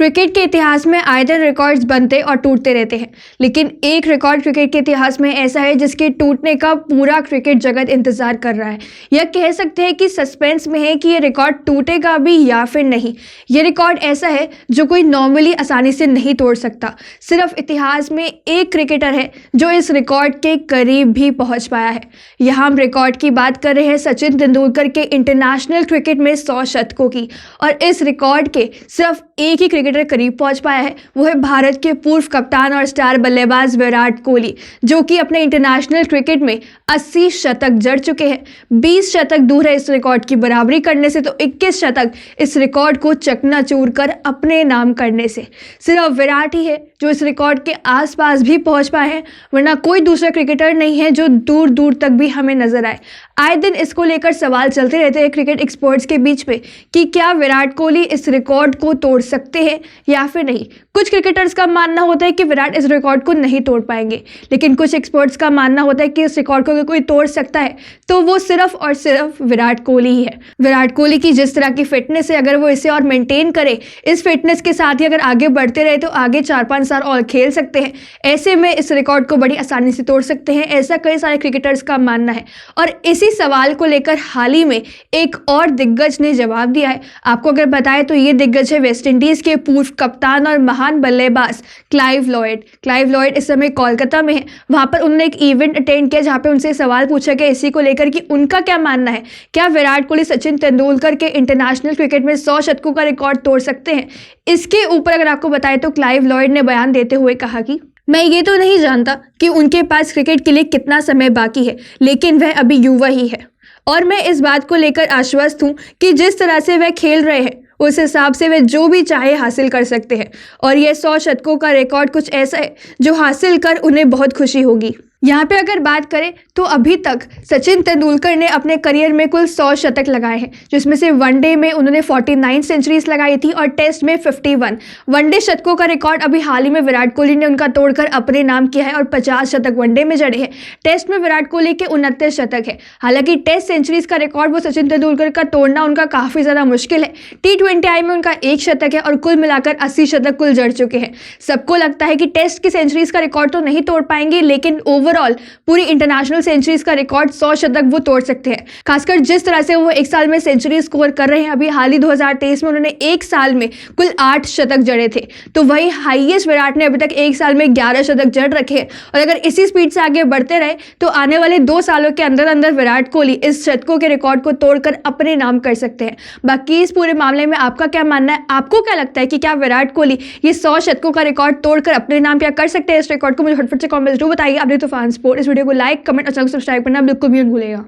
Cricket के इतिहास में आए दिन रिकॉर्ड्स बनते और टूटते रहते हैं, लेकिन एक रिकॉर्ड क्रिकेट के इतिहास में ऐसा है जिसके टूटने का पूरा क्रिकेट जगत इंतजार कर रहा है। यह कह सकते हैं कि सस्पेंस में है कि यह रिकॉर्ड टूटेगा भी या फिर नहीं। यह रिकॉर्ड ऐसा है जो कोई नॉर्मली आसानी से नहीं तोड़ सकता। सिर्फ इतिहास में एक क्रिकेटर है जो इस रिकॉर्ड के करीब भी पहुंच पाया है। यहाँ हम रिकॉर्ड की बात कर रहे हैं सचिन तेंदुलकर के इंटरनेशनल क्रिकेट में 100 शतकों की, और इस रिकॉर्ड के सिर्फ एक ही क्रिकेटर करीब पहुंच पाया है, वो है भारत के पूर्व कप्तान और स्टार बल्लेबाज विराट कोहली, जो कि अपने इंटरनेशनल क्रिकेट में 80 शतक जड़ चुके हैं। 20 शतक दूर है इस रिकॉर्ड की बराबरी करने से, तो 21 शतक इस रिकॉर्ड को चकनाचूर कर अपने नाम करने से। सिर्फ विराट ही है जो इस रिकॉर्ड के आसपास भी पहुंच पाए हैं, वरना कोई दूसरा क्रिकेटर नहीं है जो दूर दूर तक भी हमें नजर आए। आए दिन इसको लेकर सवाल चलते रहते हैं क्रिकेट एक्सपर्ट्स के बीच में कि क्या विराट कोहली इस रिकॉर्ड को तोड़ सकते हैं या फिर नहीं। कुछ क्रिकेटर्स का मानना होता है कि विराट इस रिकॉर्ड को नहीं तोड़ पाएंगे, लेकिन कुछ एक्सपर्ट्स का मानना होता है कि इस रिकॉर्ड को अगर कोई तोड़ सकता है तो वो सिर्फ और सिर्फ विराट कोहली ही है। विराट कोहली की जिस तरह की फिटनेस है, अगर वो इसे और मेंटेन करे, इस फिटनेस के साथ ही अगर आगे बढ़ते रहे तो आगे 4-5 साल और खेल सकते हैं। ऐसे में इस रिकॉर्ड को बड़ी आसानी से तोड़ सकते हैं, ऐसा कई सारे क्रिकेटर्स का मानना है। और इसी सवाल को लेकर हाल ही में एक और दिग्गज ने जवाब दिया है। आपको अगर बताएं तो ये दिग्गज है वेस्ट इंडीज के पूर्व कप्तान और महान बल्लेबाज क्लाइव लॉयड। क्लाइव लॉयड इस समय कोलकाता में है। वहां पर उन्होंने एक इवेंट अटेंड किया जहां पे उनसे सवाल पूछा गया इसी को लेकर कि उनका क्या मानना है, क्या विराट कोहली सचिन तेंदुलकर के इंटरनेशनल क्रिकेट में 100 शतकों का रिकॉर्ड तोड़ सकते हैं। इसके ऊपर अगर आपको बताएं तो क्लाइव लॉयड ने बयान देते हुए कहा कि मैं ये तो नहीं जानता कि उनके पास क्रिकेट के लिए कितना समय बाकी है, लेकिन वह अभी युवा ही है और मैं इस बात को लेकर आश्वस्त हूं कि जिस तरह से वह खेल रहे हैं उस हिसाब से वे जो भी चाहे हासिल कर सकते हैं, और यह 100 शतकों का रिकॉर्ड कुछ ऐसा है जो हासिल कर उन्हें बहुत खुशी होगी। यहाँ पे अगर बात करें तो अभी तक सचिन तेंदुलकर ने अपने करियर में कुल 100 शतक लगाए हैं, जिसमें से वनडे में उन्होंने 49 सेंचुरीज लगाई थी और टेस्ट में 51। वनडे शतकों का रिकॉर्ड अभी हाल ही में विराट कोहली ने उनका तोड़कर अपने नाम किया है और 50 शतक वनडे में जड़े हैं। टेस्ट में विराट कोहली के 29 शतक है। हालांकि टेस्ट सेंचुरीज का रिकॉर्ड वो सचिन तेंदुलकर का तोड़ना उनका काफी ज्यादा मुश्किल है। T20I में उनका 1 शतक है और कुल मिलाकर 80 शतक कुल जड़ चुके हैं। सबको लगता है कि टेस्ट की सेंचुरीज का रिकॉर्ड तो नहीं तोड़ पाएंगे, लेकिन ओवरऑल पूरी इंटरनेशनल सेंचुरीज का रिकॉर्ड 100 शतक वो तोड़ सकते हैं। खासकर जिस तरह से वो एक साल में सेंचुरी स्कोर कर रहे हैं। अभी हाल ही 2023 में उन्होंने एक साल में कुल 8 शतक जड़े थे, तो वही हाईएस्ट विराट ने अभी तक एक साल में 11 शतक जड़ रखे हैं। और अगर इसी स्पीड से आगे बढ़ते रहे तो आने वाले 2 सालों के अंदर अंदर विराट कोहली इस शतकों के रिकॉर्ड को तोड़कर अपने नाम कर सकते हैं। बाकी इस पूरे मामले में आपका क्या मानना है? आपको क्या लगता है कि क्या विराट कोहली ये 100 शतकों का रिकॉर्ड तोड़कर अपने नाम क्या कर सकते हैं? इस रिकॉर्ड को मुझे फटाफट से कमेंट्स जरूर बताइए। अपडेट तूफान स्पोर्ट इस वीडियो को लाइक, कमेंट और चैनल को सब्सक्राइब करना बिल्कुल भी मत भूलिएगा।